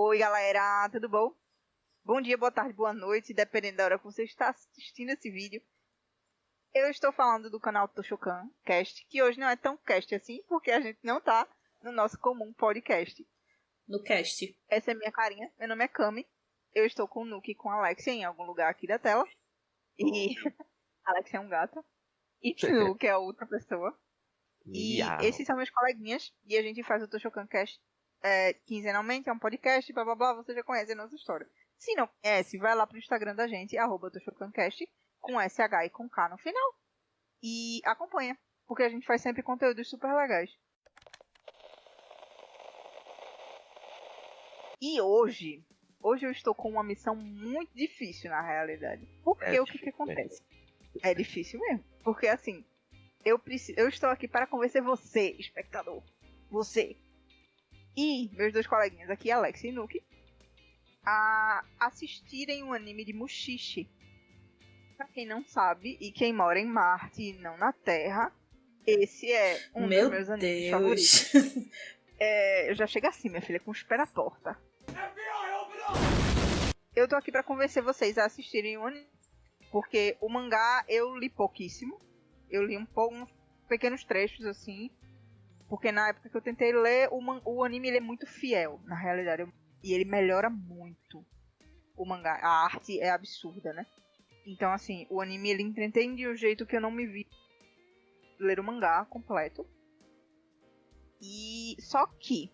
Oi, galera, tudo bom? Bom dia, boa tarde, boa noite, dependendo da hora que você está assistindo esse vídeo. Eu estou falando do canal Toshokan Cast, que hoje não é tão cast assim, porque a gente não tá no nosso comum podcast. No cast. Essa é minha carinha, meu nome é Kami. Eu estou com o Nuke e com a Alexia em algum lugar aqui da tela. E Alexia é um gato. E Nuke é outra pessoa. E esses são meus coleguinhas. E a gente faz o Toshokan Cast quinzenalmente, é um podcast, blá blá blá, você já conhece a nossa história. Se não conhece, vai lá pro Instagram da gente, @toshokancast, com SH e com K no final. E acompanha, porque a gente faz sempre conteúdos super legais. E hoje eu estou com uma missão muito difícil na realidade. Porque o que acontece? É difícil mesmo. Porque assim, eu estou aqui para convencer você, espectador. Você. E meus dois coleguinhas aqui, Alex e Nuke, a assistirem um anime de Mushishi. Pra quem não sabe, e quem mora em Marte e não na Terra, esse é um dos meus animes favoritos. Eu já chego assim, minha filha, com os pés na porta. Eu tô aqui pra convencer vocês a assistirem um anime, porque o mangá eu li pouquíssimo. Eu li uns pequenos trechos, assim, porque na época que eu tentei ler, o anime ele é muito fiel, na realidade. E ele melhora muito o mangá. A arte é absurda, né? Então, assim, o anime ele entretém de um jeito que eu não me vi ler o mangá completo. E só que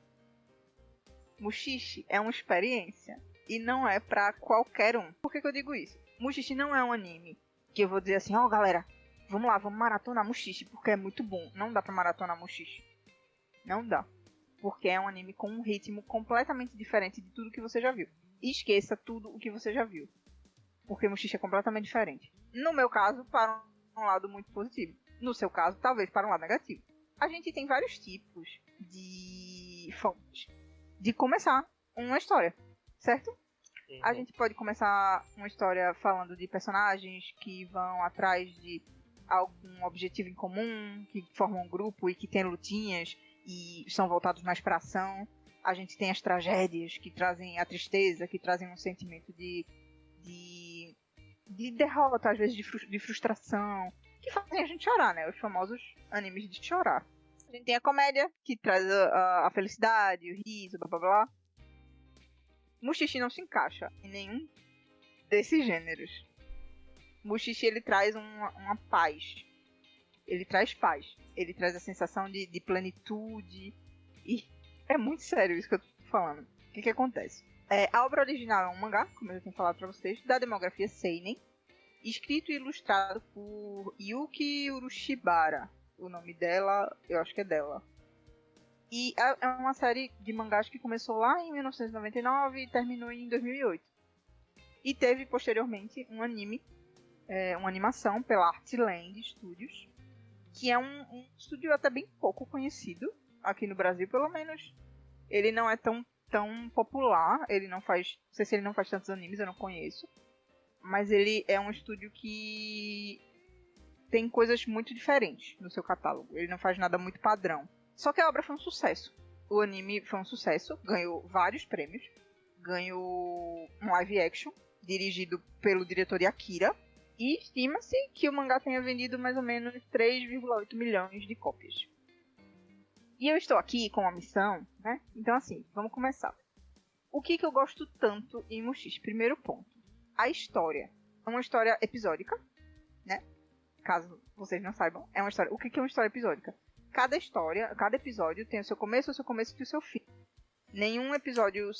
Mushishi é uma experiência e não é pra qualquer um. Por que eu digo isso? Mushishi não é um anime que eu vou dizer assim, galera, vamos lá, vamos maratonar Mushishi, porque é muito bom. Não dá pra maratonar Mushishi. Não dá. Porque é um anime com um ritmo completamente diferente de tudo que você já viu. E esqueça tudo o que você já viu. Porque Mushishi é completamente diferente. No meu caso, para um lado muito positivo. No seu caso, talvez para um lado negativo. A gente tem vários tipos de fontes de começar uma história, certo? Uhum. A gente pode começar uma história falando de personagens que vão atrás de algum objetivo em comum, que formam um grupo e que tem lutinhas e são voltados mais para ação. A gente tem as tragédias que trazem a tristeza, que trazem um sentimento de derrota, às vezes de frustração, que fazem a gente chorar, né? Os famosos animes de chorar. A gente tem a comédia, que traz a felicidade, o riso, blá blá blá. Mushishi não se encaixa em nenhum desses gêneros. Mushishi, ele traz uma paz. Ele traz paz. Ele traz a sensação de plenitude. E é muito sério isso que eu tô falando. O que acontece? A obra original é um mangá, como eu já tenho falado pra vocês, da demografia Seinen, escrito e ilustrado por Yuki Urushibara. O nome dela, eu acho que é dela. E é uma série de mangás que começou lá em 1999 e terminou em 2008. E teve, posteriormente, um anime, uma animação pela Artland Studios, que é um estúdio até bem pouco conhecido, aqui no Brasil, pelo menos. Ele não é tão popular, ele não faz, não sei se ele não faz tantos animes, eu não conheço, mas ele é um estúdio que tem coisas muito diferentes no seu catálogo, ele não faz nada muito padrão. Só que a obra foi um sucesso, o anime foi um sucesso, ganhou vários prêmios, ganhou um live action, dirigido pelo diretor de Akira, e estima-se que o mangá tenha vendido mais ou menos 3,8 milhões de cópias. E eu estou aqui com uma missão, né? Então, assim, vamos começar. O que eu gosto tanto em Mushishi? Primeiro ponto. A história. É uma história episódica, né? Caso vocês não saibam, é uma história. O que é uma história episódica? Cada episódio tem o seu começo e o seu fim. Nenhum episódio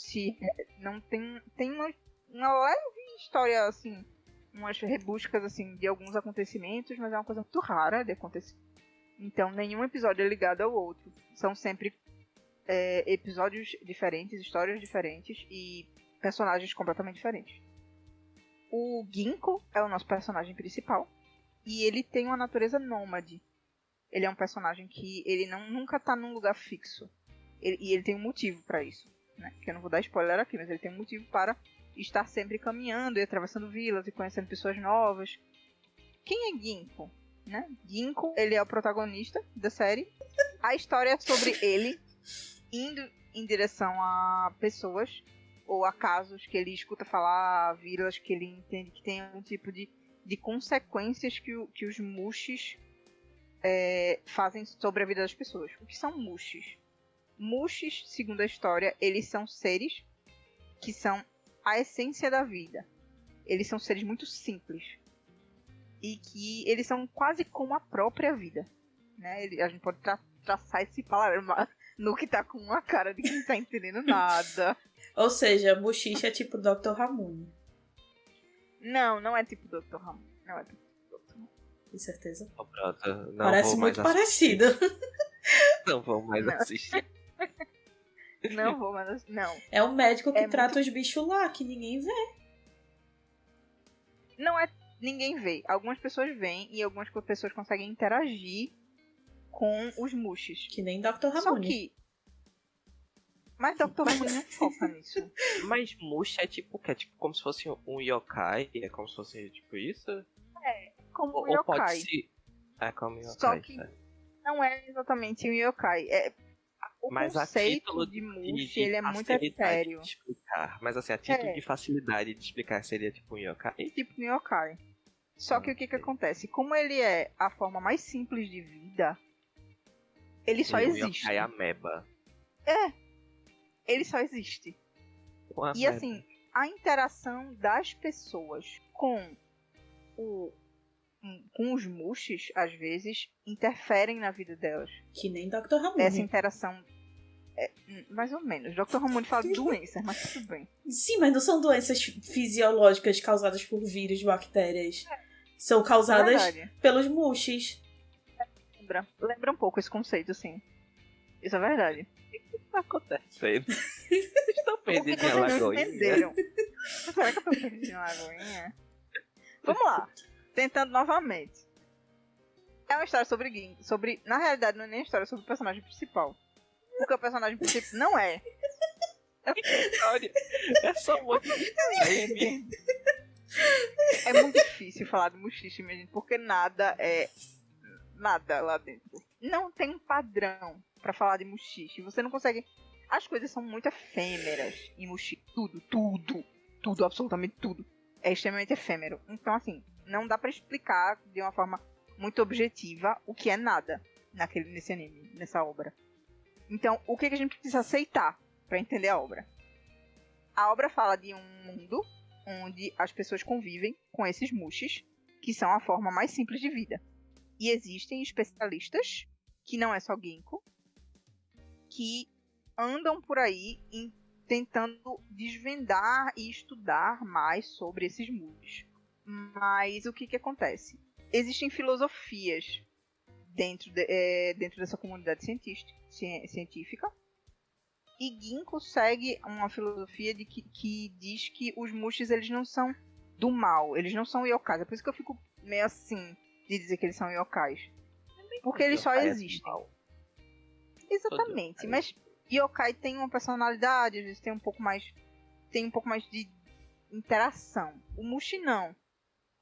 não tem uma leve história, assim, umas rebuscas, assim, de alguns acontecimentos, mas é uma coisa muito rara de acontecer. Então, nenhum episódio é ligado ao outro. São sempre episódios diferentes, histórias diferentes e personagens completamente diferentes. O Ginko é o nosso personagem principal. E ele tem uma natureza nômade. Ele é um personagem que ele nunca tá num lugar fixo. E ele tem um motivo para isso, né? Que eu não vou dar spoiler aqui, mas ele tem um motivo para estar sempre caminhando e atravessando vilas e conhecendo pessoas novas. Quem é Ginko? Né? Ginko, ele é o protagonista da série. A história é sobre ele indo em direção a pessoas ou acasos que ele escuta falar, vilas que ele entende que tem algum tipo de consequências que os Mushis fazem sobre a vida das pessoas. O que são Mushis? Mushis, segundo a história, eles são seres que são a essência da vida. Eles são seres muito simples. E que eles são quase como a própria vida. Né? A gente pode traçar esse palavra no que tá com uma cara de quem não tá entendendo nada. Ou seja, Mushishi é tipo Dr. Ramune. Não é tipo Dr. Ramune. Não é tipo Dr. Ramune. Com certeza. Oh, pronto, não Parece vou muito mais parecido. Não vou mais assistir. Não vou mais assistir. Não. É um médico que trata muito... os bichos lá, que ninguém vê. Não é... Ninguém vê. Algumas pessoas veem e algumas pessoas conseguem interagir com os Mushis. Que nem Dr. Ramune. Só que... Mas Dr. Ramune não foca nisso. Mas Mushi é tipo o quê? Tipo como se fosse um yokai? É como se fosse tipo isso? Como um Ou yokai. pode ser... É como yokai. Só que não é exatamente um yokai. O mas conceito de Mushi, ele é muito etéreo. De explicar. Mas assim, a título de facilidade de explicar seria tipo um yokai? Tipo um yokai. Só que o que acontece? Como ele é a forma mais simples de vida, ele só existe. Yokai ameba. Ele só existe. Uma E ameba. assim, a interação das pessoas com os Mushis, às vezes, interferem na vida delas. Que nem Dr. Ramune. Essa interação mais ou menos. Dr. Ramune fala de doenças, mas tudo bem. Sim, mas não são doenças fisiológicas causadas por vírus, bactérias. São causadas pelos Mushis. Lembra um pouco esse conceito, sim. Isso é verdade. O que tá acontecendo? Vocês estão perdidos em Lagoinha? Entenderam? Será que eu tô perdido em Lagoinha? Vamos lá. Tentando novamente. É uma história sobre... Na realidade, não é nem uma história sobre o personagem principal. Porque o personagem principal não é. História. É só um monte de frame. É muito difícil falar de Mushishi, minha gente, porque nada é nada lá dentro. Não tem um padrão pra falar de Mushishi. Você não consegue... As coisas são muito efêmeras em Mushishi. Tudo, absolutamente tudo. É extremamente efêmero. Então, assim, não dá pra explicar de uma forma muito objetiva o que é nada nesse anime, nessa obra. Então, o que a gente precisa aceitar pra entender a obra? A obra fala de um mundo onde as pessoas convivem com esses Mushis, que são a forma mais simples de vida. E existem especialistas, que não é só Ginkgo, que andam por aí tentando desvendar e estudar mais sobre esses Mushis. Mas o que acontece? Existem filosofias dentro dessa comunidade científica. E Ginkgo segue uma filosofia que diz que os Mushis, eles não são do mal, eles não são yokais. É por isso que eu fico meio assim de dizer que eles são yokais. Porque eles só existem. Exatamente, mas yokai tem uma personalidade, às vezes tem um pouco mais de interação. O Mushi não.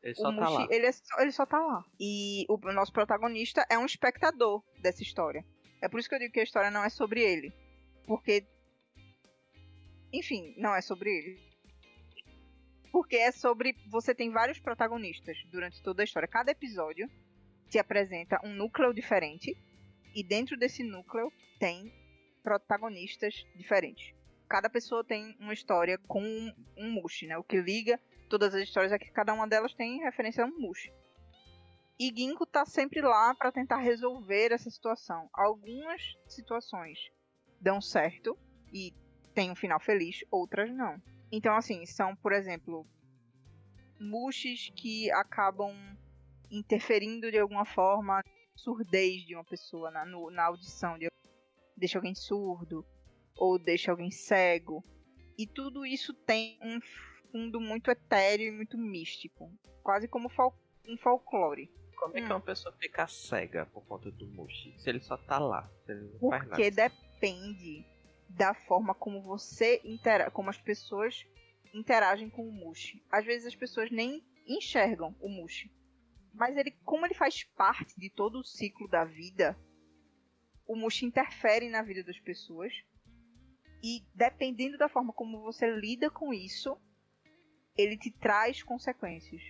Ele só tá lá. Ele só tá lá. E o nosso protagonista é um espectador dessa história. É por isso que eu digo que a história não é sobre ele. Porque... Enfim, não é sobre ele. Porque é sobre... Você tem vários protagonistas durante toda a história. Cada episódio te apresenta um núcleo diferente. E dentro desse núcleo tem protagonistas diferentes. Cada pessoa tem uma história com um Mushi, né? O que liga todas as histórias é que cada uma delas tem referência a um Mushi. E Ginkgo tá sempre lá para tentar resolver essa situação. Algumas situações dão certo e tem um final feliz, outras não. Então, assim, são, por exemplo, Mushis que acabam interferindo de alguma forma na surdez de uma pessoa, na audição. Deixa alguém surdo, ou deixa alguém cego. E tudo isso tem um fundo muito etéreo e muito místico. Quase como um folclore. Como é que uma pessoa fica cega por conta do Mushi? Se ele só tá lá, se ele não faz nada. Porque depende da forma como como as pessoas interagem com o Mushi. Às vezes as pessoas nem enxergam o Mushi. Mas como ele faz parte de todo o ciclo da vida, o Mushi interfere na vida das pessoas E dependendo da forma como você lida com isso, ele te traz consequências.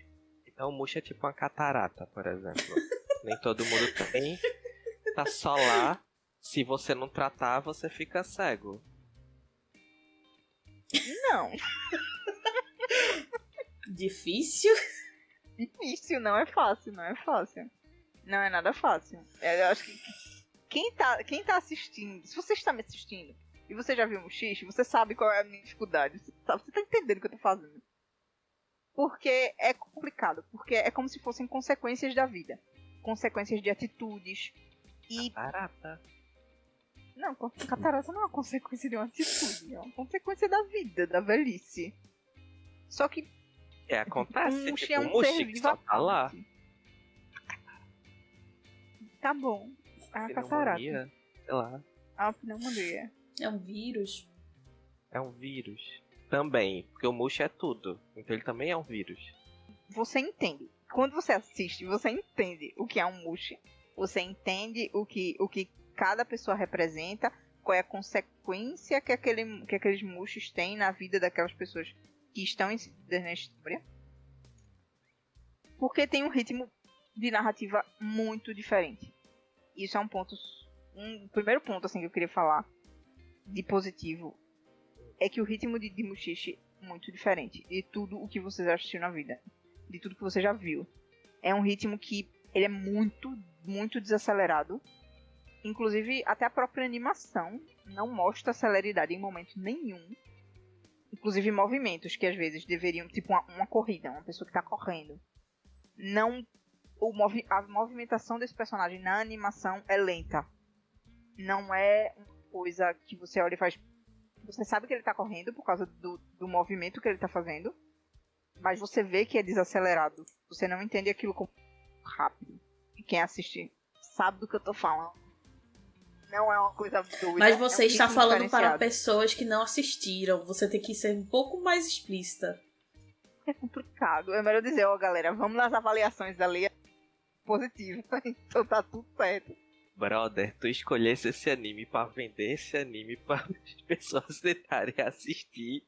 Então o Mushi é tipo uma catarata, por exemplo. Nem todo mundo tem. Tá só lá. Se você não tratar, você fica cego. Não. Difícil? Difícil, não é fácil, não é fácil. Não é nada fácil. Eu acho que quem tá assistindo, se você está me assistindo e você já viu o Muxixe, você sabe qual é a minha dificuldade. Você tá entendendo o que eu tô fazendo. Porque é complicado. Porque é como se fossem consequências da vida. Consequências de atitudes. E. Catarata. Não, catarata não é uma consequência de uma atitude. É uma consequência da vida, da velhice. Só que. Acontece. Um Muxi Tipo, é um um Mushi ser que vivo só à tá lá. parte. Tá bom. A catarata. Pneumonia, sei lá. A pneumonia. É um vírus? É um vírus. Também. Porque o Mushi é tudo. Então ele também é um vírus. Você entende. Quando você assiste, você entende o que é um Mushi. Você entende o que cada pessoa representa. Qual é a consequência que aqueles Mushis têm na vida daquelas pessoas que estão inseridas na história. Porque tem um ritmo de narrativa muito diferente. Isso é um ponto. Um primeiro ponto assim, que eu queria falar de positivo é que o ritmo de Mushishi é muito diferente de tudo o que você já assistiu na vida. De tudo que você já viu. É um ritmo que ele é muito, muito desacelerado. Inclusive, até a própria animação não mostra celeridade em momento nenhum. Inclusive movimentos que às vezes deveriam, tipo uma corrida, uma pessoa que está correndo. Não, a movimentação desse personagem na animação é lenta. Não é uma coisa que você olha e faz. Você sabe que ele tá correndo por causa do movimento que ele tá fazendo. Mas você vê que é desacelerado. Você não entende aquilo como rápido. E quem assiste sabe do que eu tô falando. Não é uma coisa doida. Mas você está falando para diferenciado. pessoas que não assistiram. Você tem que ser um pouco mais explícita. É complicado. É melhor dizer, ó, galera, vamos nas avaliações da lei positiva. Então tá tudo certo. Brother, tu escolhesse esse anime pra vender esse anime para as pessoas tentarem assistir.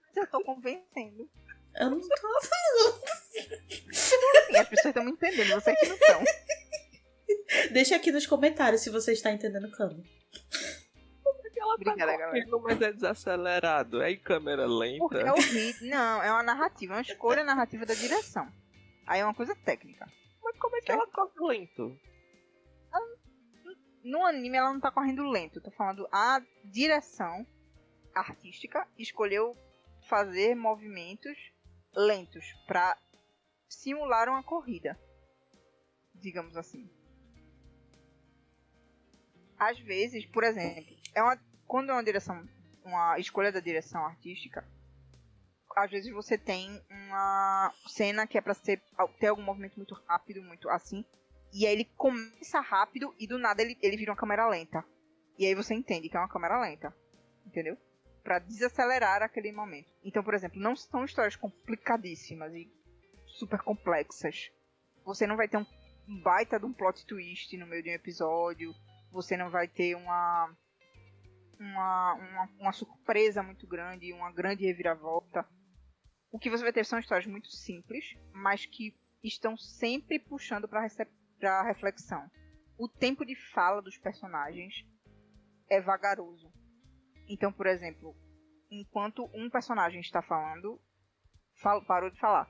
Mas eu tô convencendo. Eu não tô... Sim, as pessoas estão me entendendo, vocês que não estão. Deixa aqui nos comentários se você está entendendo, Cami. Ela Obrigada, tá galera. correndo, mas é desacelerado. É em câmera lenta. Porque é o ritmo. Não, é uma narrativa, é uma escolha narrativa da direção. Aí é uma coisa técnica. Mas como é que ela corre lento? No anime ela não tá correndo lento. Eu tô falando a direção artística escolheu fazer movimentos lentos pra simular uma corrida. Digamos assim. Às vezes, por exemplo, quando é uma escolha da direção artística, às vezes você tem uma cena que é pra ter algum movimento muito rápido, muito assim, e aí ele começa rápido e do nada ele vira uma câmera lenta. E aí você entende que é uma câmera lenta, entendeu? Pra desacelerar aquele momento. Então, por exemplo, não são histórias complicadíssimas e super complexas. Você não vai ter um baita de um plot twist no meio de um episódio. Você não vai ter uma surpresa muito grande, uma grande reviravolta. O que você vai ter são histórias muito simples, mas que estão sempre puxando para reflexão. O tempo de fala dos personagens é vagaroso. Então, por exemplo, enquanto um personagem está falando, parou de falar.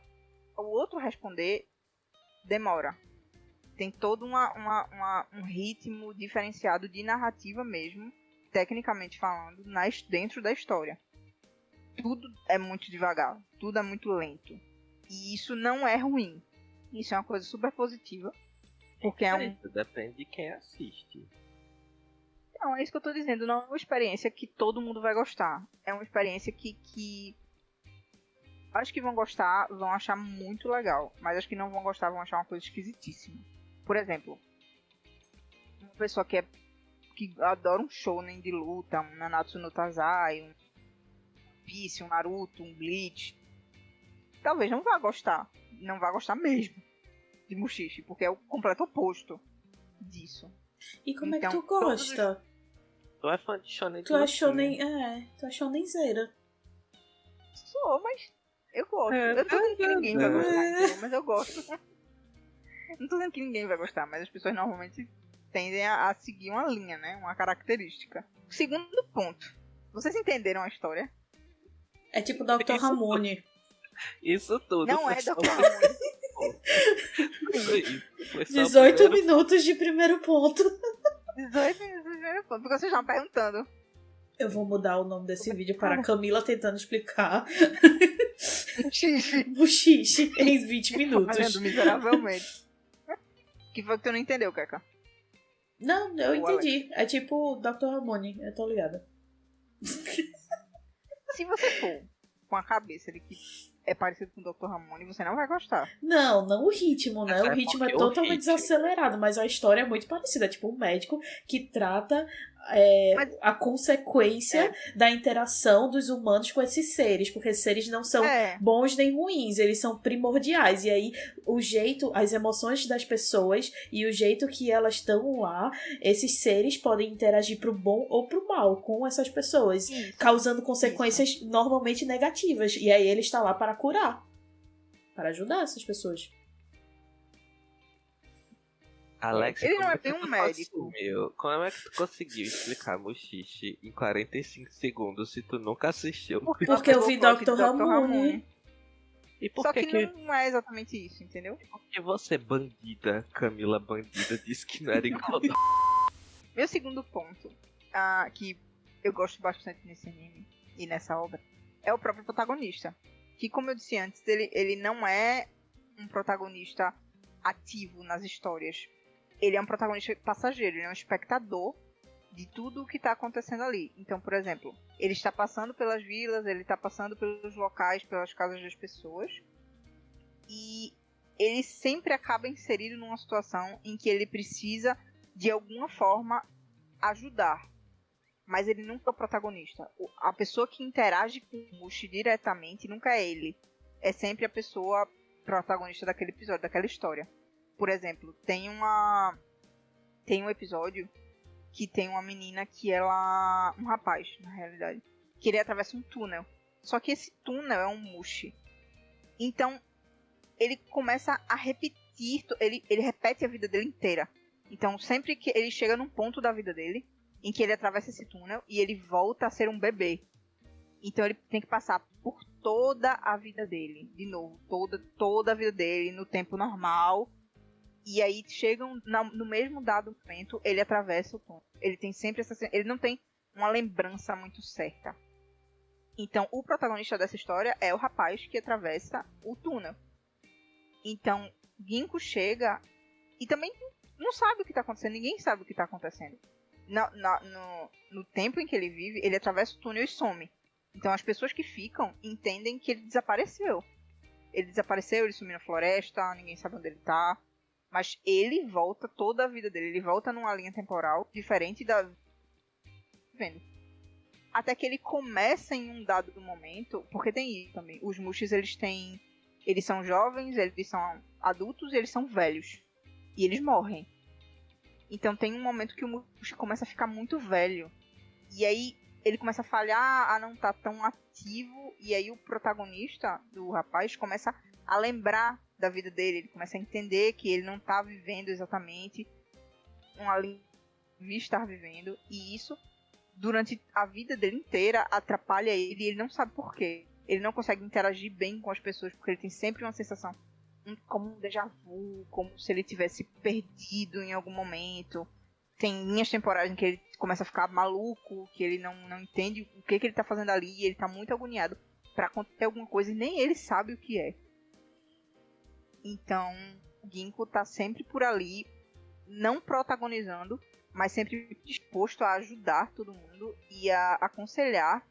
O outro responder demora. Tem todo um ritmo diferenciado de narrativa mesmo, tecnicamente falando, dentro da história. Tudo é muito devagar, tudo é muito lento. E isso não é ruim. Isso é uma coisa super positiva. Porque Depende de quem assiste. Não, é isso que eu tô dizendo. Não é uma experiência que todo mundo vai gostar. É uma experiência que acho que vão gostar, vão achar muito legal. Mas acho que não vão gostar, vão achar uma coisa esquisitíssima. Por exemplo, uma pessoa que adora um shounen de luta, um Nanatsu no Taizai, um Piece, um Naruto, um Bleach, talvez não vá gostar. Não vá gostar mesmo de Mushishi, porque é o completo oposto disso. E como então, é que tu gosta? Tu é fã de shonen Tu achou shonenzeira. Sou, mas eu gosto. Eu tô dizendo que ninguém vai gostar, entendeu? Mas eu gosto. Não tô dizendo que ninguém vai gostar, mas as pessoas normalmente tendem a seguir uma linha, né? Uma característica. Segundo ponto. Vocês entenderam a história? É tipo Dr. Ramone. Isso tudo. Não é Dr. Ramone. Foi só 18 minutos de primeiro ponto. 18 minutos de primeiro ponto. Porque vocês estavam perguntando. Eu vou mudar o nome desse vídeo para Camila tentando explicar buchiche em 20 minutos. Falhando miseravelmente. Que foi que tu não entendeu, Kaka? Não, eu entendi. É tipo Dr. Ramone, eu tô ligada. Se você for com a cabeça de que é parecido com o Dr. Ramone, você não vai gostar. Não o ritmo, né? O ritmo é totalmente desacelerado, mas a história é muito parecida. É tipo um médico que trata a consequência da interação dos humanos com esses seres, porque esses seres não são bons nem ruins, eles são primordiais. E aí, o jeito, as emoções das pessoas e o jeito que elas estão lá, esses seres podem interagir pro bom ou pro mal com essas pessoas, causando consequências normalmente negativas. E aí ele está lá para curar, para ajudar essas pessoas. Alex, ele não é bem um médico. Como é que tu conseguiu explicar Mushishi em 45 segundos se tu nunca assistiu? Porque eu vi Dr. Ramone. E por que não é exatamente isso, entendeu? Porque você, bandida, Camila bandida, disse que não era igual. Meu segundo ponto, que eu gosto bastante nesse anime e nessa obra, é o próprio protagonista. Que, como eu disse antes, ele não é um protagonista ativo nas histórias. Ele é um protagonista passageiro, ele é um espectador de tudo o que está acontecendo ali. Então, por exemplo, ele está passando pelas vilas, ele está passando pelos locais, pelas casas das pessoas, e ele sempre acaba inserido numa situação em que ele precisa, de alguma forma, ajudar. Mas ele nunca é o protagonista. A pessoa que interage com o Mushi diretamente nunca é ele. É sempre a pessoa protagonista daquele episódio, daquela história. Por exemplo, tem um episódio que tem uma menina que ela... Um rapaz, na realidade. Que ele atravessa um túnel. Só que esse túnel é um Mushi. Então, ele começa a repetir... Ele repete a vida dele inteira. Então, sempre que ele chega num ponto da vida dele, em que ele atravessa esse túnel e ele volta a ser um bebê. Então, ele tem que passar por toda a vida dele. De novo, toda a vida dele, no tempo normal. E aí chegam no mesmo dado momento, ele atravessa o túnel. Ele tem sempre ele não tem uma lembrança muito certa. Então, o protagonista dessa história é o rapaz que atravessa o túnel. Então, Ginko chega e também não sabe o que está acontecendo. Ninguém sabe o que está acontecendo. No tempo em que ele vive, ele atravessa o túnel e some. Então, as pessoas que ficam entendem que ele desapareceu. Ele sumiu na floresta, ninguém sabe onde ele está. Mas ele volta toda a vida dele. Ele volta numa linha temporal diferente da... Vendo? Até que ele começa em um dado momento... Porque tem isso também. Os Mushis, eles são jovens, eles são adultos e eles são velhos. E eles morrem. Então tem um momento que o Mushi começa a ficar muito velho. E aí ele começa a falhar, a não estar tão ativo. E aí o protagonista do rapaz começa a lembrar da vida dele, ele começa a entender que ele não está vivendo exatamente uma linha de estar vivendo, e isso durante a vida dele inteira atrapalha ele, e ele não sabe por quê. Ele não consegue interagir bem com as pessoas, porque ele tem sempre uma sensação como um déjà vu, como se ele tivesse perdido em algum momento. Tem linhas temporais em que ele começa a ficar maluco, que ele não entende o que ele está fazendo ali, e ele está muito agoniado para acontecer alguma coisa e nem ele sabe o que é. Então, Ginko tá sempre por ali, não protagonizando, mas sempre disposto a ajudar todo mundo e a aconselhar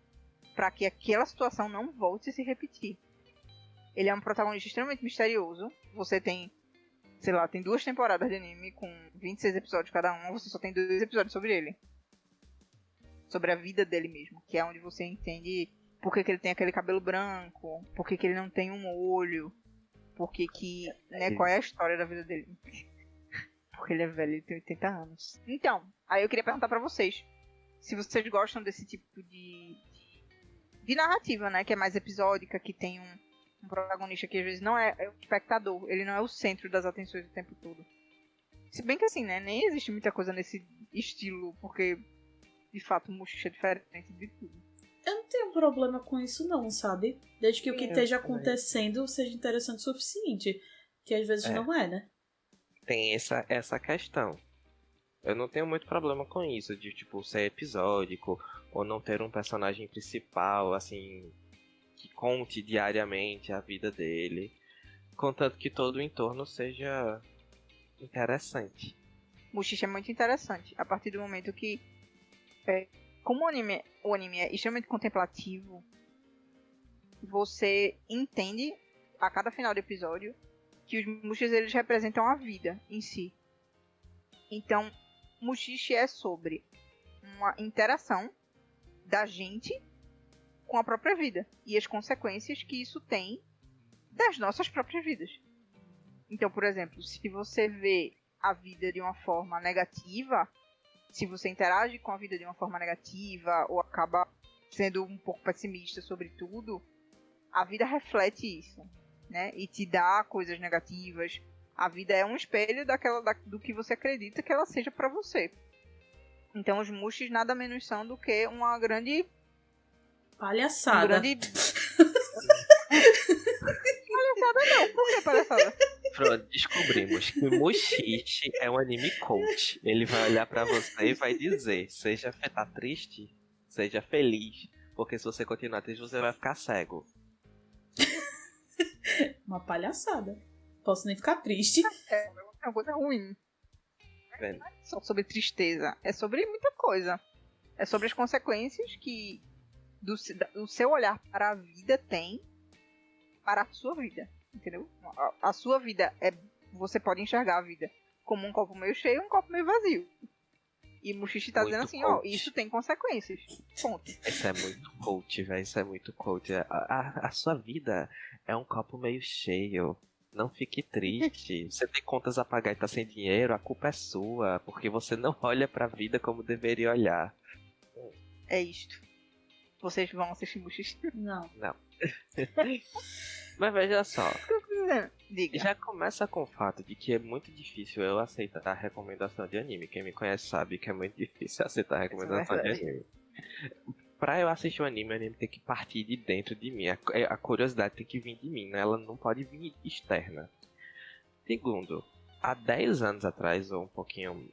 para que aquela situação não volte a se repetir. Ele é um protagonista extremamente misterioso. Você tem, sei lá, tem 2 temporadas de anime com 26 episódios cada uma, você só tem 2 episódios sobre ele. Sobre a vida dele mesmo, que é onde você entende por que ele tem aquele cabelo branco, por que ele não tem um olho, qual é a história da vida dele. Porque ele é velho, ele tem 80 anos. Então, aí eu queria perguntar pra vocês. se vocês gostam desse tipo de narrativa, né? Que é mais episódica, que tem um protagonista que às vezes não é o espectador, ele não é o centro das atenções o tempo todo. Se bem que assim, né? Nem existe muita coisa nesse estilo, porque de fato o Mushishi é diferente de tudo. Eu não tenho problema com isso não, sabe? Desde que o que esteja acontecendo seja interessante o suficiente. Que às vezes não é, né? Tem essa questão. Eu não tenho muito problema com isso, de tipo, ser episódico, ou não ter um personagem principal, assim, que conte diariamente a vida dele. Contanto que todo o entorno seja interessante. Mushishi é muito interessante. A partir do momento que... como o anime é extremamente contemplativo, você entende, a cada final do episódio, que os Mushis, eles representam a vida em si. Então, Mushishi é sobre uma interação da gente com a própria vida e as consequências que isso tem das nossas próprias vidas. Então, por exemplo, se você vê a vida de uma forma negativa, se você interage com a vida de uma forma negativa ou acaba sendo um pouco pessimista sobre tudo, a vida reflete isso, né? E te dá coisas negativas. A vida é um espelho do que você acredita que ela seja pra você. Então os Mushis nada menos são do que uma grande... palhaçada. Palhaçada não, por que palhaçada? Pronto, descobrimos que Mushishi é um anime coach. Ele vai olhar pra você e vai dizer: seja tá triste, seja feliz, porque se você continuar triste você vai ficar cego. Uma palhaçada. Posso nem ficar triste. É uma coisa ruim. Não é só sobre tristeza, é sobre muita coisa. É sobre as consequências que do seu olhar para a vida tem para a sua vida, entendeu? A sua vida você pode enxergar a vida como um copo meio cheio e um copo meio vazio. E Mushishi tá dizendo assim, ó, isso tem consequências. Ponto. Isso é muito coach, velho. Isso é muito coach. A sua vida é um copo meio cheio. Não fique triste. Você tem contas a pagar e tá sem dinheiro, a culpa é sua, porque você não olha pra vida como deveria olhar. É isto. Vocês vão assistir Mushishi? Não. Mas veja só. Diga. Já começa com o fato de que é muito difícil eu aceitar a recomendação de anime. Quem me conhece sabe que é muito difícil aceitar a recomendação de anime. Pra eu assistir o anime tem que partir de dentro de mim. A curiosidade tem que vir de mim, né? Ela não pode vir externa. Segundo, há 10 anos atrás, ou um pouquinho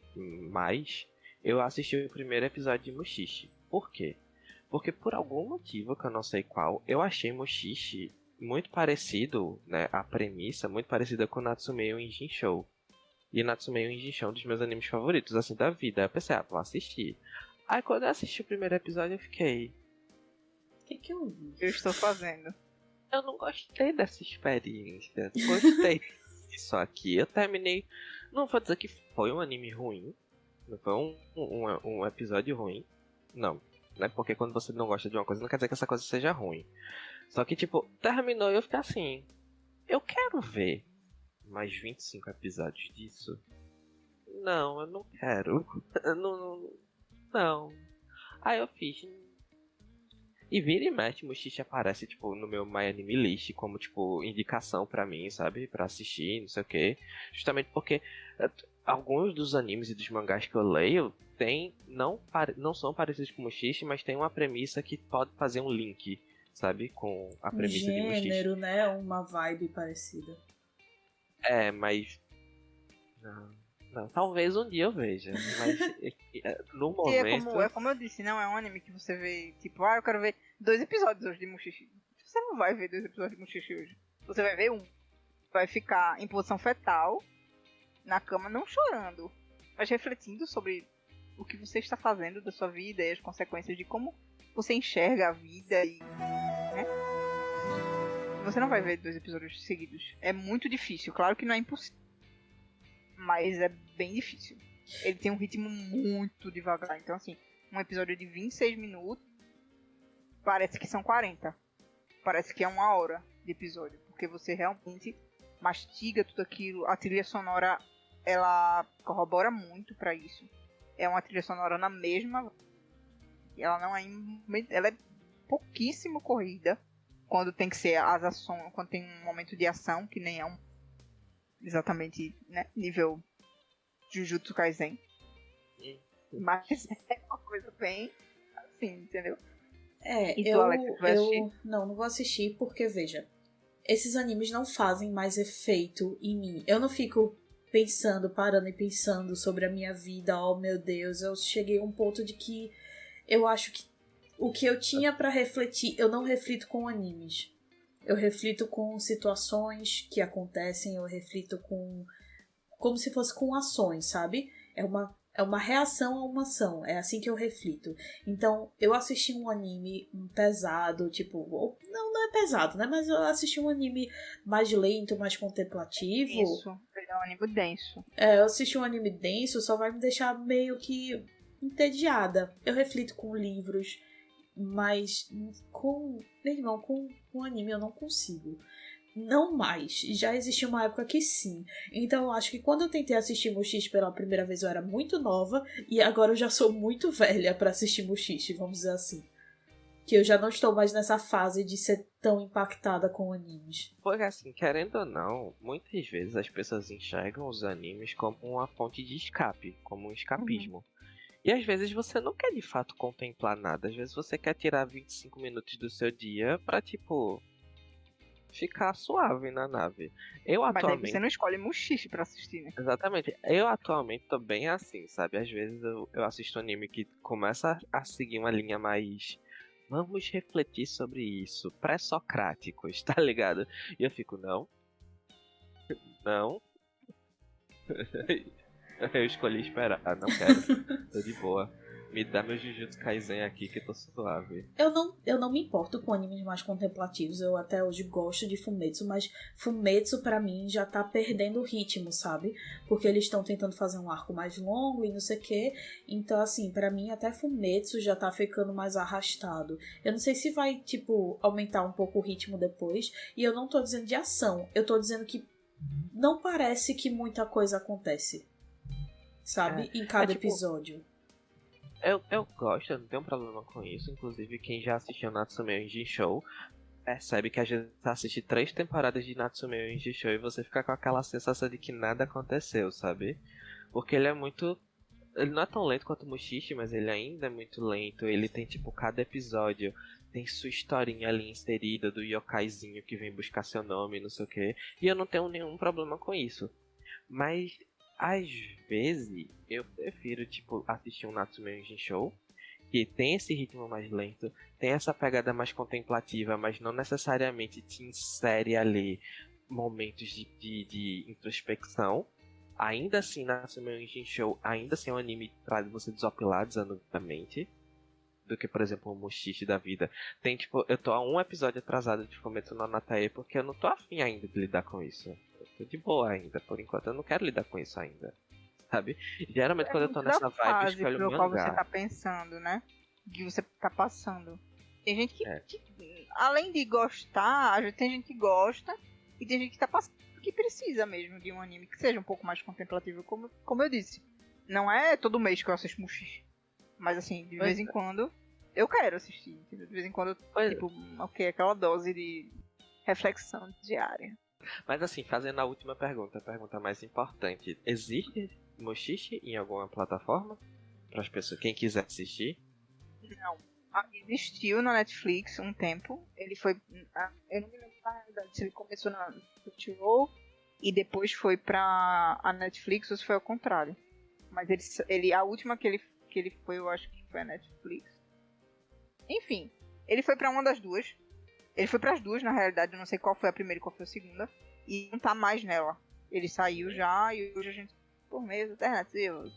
mais, eu assisti o primeiro episódio de Mushishi. Por quê? Porque por algum motivo, que eu não sei qual, eu achei Mushishi muito parecido, né? A premissa, muito parecida com Natsume Yuujin Shou. E Natsume Yuujin Shou é um dos meus animes favoritos, assim, da vida. Aí eu pensei, vou assistir. Aí quando eu assisti o primeiro episódio eu fiquei... O que eu vi? Eu estou fazendo. Eu não gostei dessa experiência. Não gostei disso aqui. Eu terminei... Não vou dizer que foi um anime ruim. Não foi um episódio ruim. Não. Né? Porque quando você não gosta de uma coisa, não quer dizer que essa coisa seja ruim. Só que, tipo, terminou e eu fiquei assim... Eu quero ver mais 25 episódios disso. Não, eu não quero. Não. Aí eu fiz. E vira e mexe, Mushishi aparece, tipo, no meu My Anime List como, tipo, indicação pra mim, sabe? Pra assistir, não sei o quê. Justamente porque alguns dos animes e dos mangás que eu leio não são parecidos com Mushishi, mas tem uma premissa que pode fazer um link, sabe? Com a premissa de Mushishi. Gênero, né? Uma vibe parecida. É, mas... Não, talvez um dia eu veja, mas no momento... É como eu disse, não é um anime que você vê, tipo, eu quero ver 2 episódios hoje de Mushishi. Você não vai ver 2 episódios de Mushishi hoje. Você vai ver um. Vai ficar em posição fetal, na cama, não chorando, mas refletindo sobre o que você está fazendo da sua vida e as consequências de como você enxerga a vida e... né? Você não vai ver 2 episódios seguidos. É muito difícil, claro que não é impossível. Mas é bem difícil. Ele tem um ritmo muito devagar. Então, assim, um episódio de 26 minutos parece que são 40. Parece que é 1 hora de episódio. Porque você realmente mastiga tudo aquilo. A trilha sonora, ela corrobora muito pra isso. É uma trilha sonora na mesma E ela não é. Ela é pouquíssimo corrida. Quando tem que ser as ações. Quando tem um momento de ação, que nem é exatamente, né, nível Jujutsu Kaisen. Mas é uma coisa bem assim, entendeu? Não vou assistir porque, veja, esses animes não fazem mais efeito em mim. Eu não fico parando e pensando sobre a minha vida. Oh, meu Deus, eu cheguei a um ponto de que eu acho que o que eu tinha pra refletir, eu não reflito com animes. Eu reflito com situações que acontecem, eu reflito como se fosse com ações, sabe? É uma reação a uma ação, é assim que eu reflito. Então, eu assisti um anime pesado, tipo... Não é pesado, né? Mas eu assisti um anime mais lento, mais contemplativo. Isso, é um anime denso. Eu assisti um anime denso, só vai me deixar meio que entediada. Eu reflito com livros, mas com anime eu não consigo. Não mais. Já existia uma época que sim. Então eu acho que quando eu tentei assistir Mushishi pela primeira vez eu era muito nova e agora eu já sou muito velha pra assistir Mushishi, vamos dizer assim. Que eu já não estou mais nessa fase de ser tão impactada com animes. Porque assim, querendo ou não, muitas vezes as pessoas enxergam os animes como uma fonte de escape, como um escapismo. E às vezes você não quer de fato contemplar nada. Às vezes você quer tirar 25 minutos do seu dia pra, tipo, ficar suave na nave. Mas aí você não escolhe Mushishi pra assistir, né? Exatamente. Eu atualmente tô bem assim, sabe? Às vezes eu assisto um anime que começa a seguir uma linha mais... Vamos refletir sobre isso. Pré-socráticos, tá ligado? E eu fico, não. Eu escolhi esperar, não quero. Tô de boa. Me dá meu Jujutsu Kaisen aqui que tô suave. Eu não me importo com animes mais contemplativos. Eu até hoje gosto de Fumetsu, mas Fumetsu pra mim já tá perdendo o ritmo, sabe? Porque eles estão tentando fazer um arco mais longo e não sei o quê. Então, assim, pra mim até Fumetsu já tá ficando mais arrastado. Eu não sei se vai, tipo, aumentar um pouco o ritmo depois. E eu não tô dizendo de ação. Eu tô dizendo que não parece que muita coisa acontece, sabe? Em cada episódio. Eu gosto, eu não tenho problema com isso. Inclusive, quem já assistiu Natsume Yuujin Show percebe que a gente assiste 3 temporadas de Natsume Yuujin Show e você fica com aquela sensação de que nada aconteceu, sabe? Porque ele não é tão lento quanto o Mushishi, mas ele ainda é muito lento. Ele tem, tipo, cada episódio tem sua historinha ali inserida do yokaizinho que vem buscar seu nome, não sei o que. E eu não tenho nenhum problema com isso. Mas... às vezes, eu prefiro, tipo, assistir um Natsume Yuujin Show, que tem esse ritmo mais lento, tem essa pegada mais contemplativa, mas não necessariamente te insere ali momentos de introspecção. Ainda assim, Natsume Yuujin Show, ainda assim é um anime que traz você desopilar desanudamente, do que, por exemplo, o Mushishi da vida. Tem, tipo, eu tô a um episódio atrasado de Fumetsu no Natae porque eu não tô afim ainda de lidar com isso. Eu tô de boa ainda, por enquanto eu não quero lidar com isso ainda, sabe? Geralmente quando eu tô nessa vibe, eu escolho o qual você tá pensando, né? Que você tá passando. Tem gente que além de gostar, tem gente que gosta e tem gente que tá passando que precisa mesmo de um anime que seja um pouco mais contemplativo, como eu disse. Não é todo mês que eu assisto Mushishi. Mas assim, de vez em quando eu quero assistir. Entendeu? De vez em quando, tipo, aquela dose de reflexão diária. Mas assim, fazendo a última pergunta, a pergunta mais importante. Existe Mushishi em alguma plataforma? Para as pessoas, quem quiser assistir? Não. Existiu na Netflix um tempo. Ele foi... eu não me lembro na realidade se ele começou na Crunchyroll e depois foi pra a Netflix ou se foi ao contrário. Mas ele a última que ele foi, eu acho que foi a Netflix. Enfim, ele foi pra uma das duas. Ele foi pras duas, na realidade. Eu não sei qual foi a primeira e qual foi a segunda. E não tá mais nela. Ele saiu já e hoje a gente... por meios alternativos.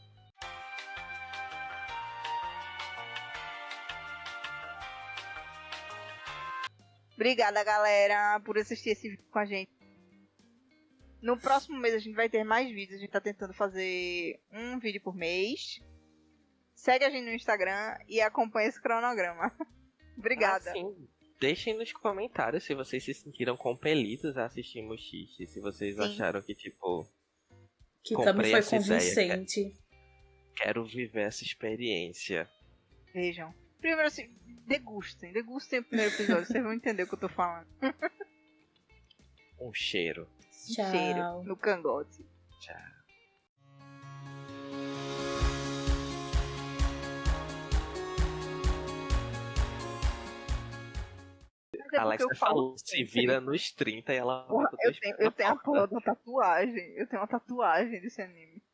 Obrigada, galera, por assistir esse vídeo com a gente. No próximo mês a gente vai ter mais vídeos. A gente tá tentando fazer um vídeo por mês. Segue a gente no Instagram e acompanha esse cronograma. Obrigada. Sim. Deixem nos comentários se vocês se sentiram compelidos a assistir Mushishi. Se vocês acharam que, tipo... que também foi convincente. Quero viver essa experiência. Vejam. Primeiro assim, degustem o primeiro episódio, vocês vão entender o que eu tô falando. Um cheiro. Tchau. Cheiro no cangote. Tchau. A Alexa falou, se vira nos 30 e ela... Porra, eu tenho a porra da tatuagem. Eu tenho uma tatuagem desse anime.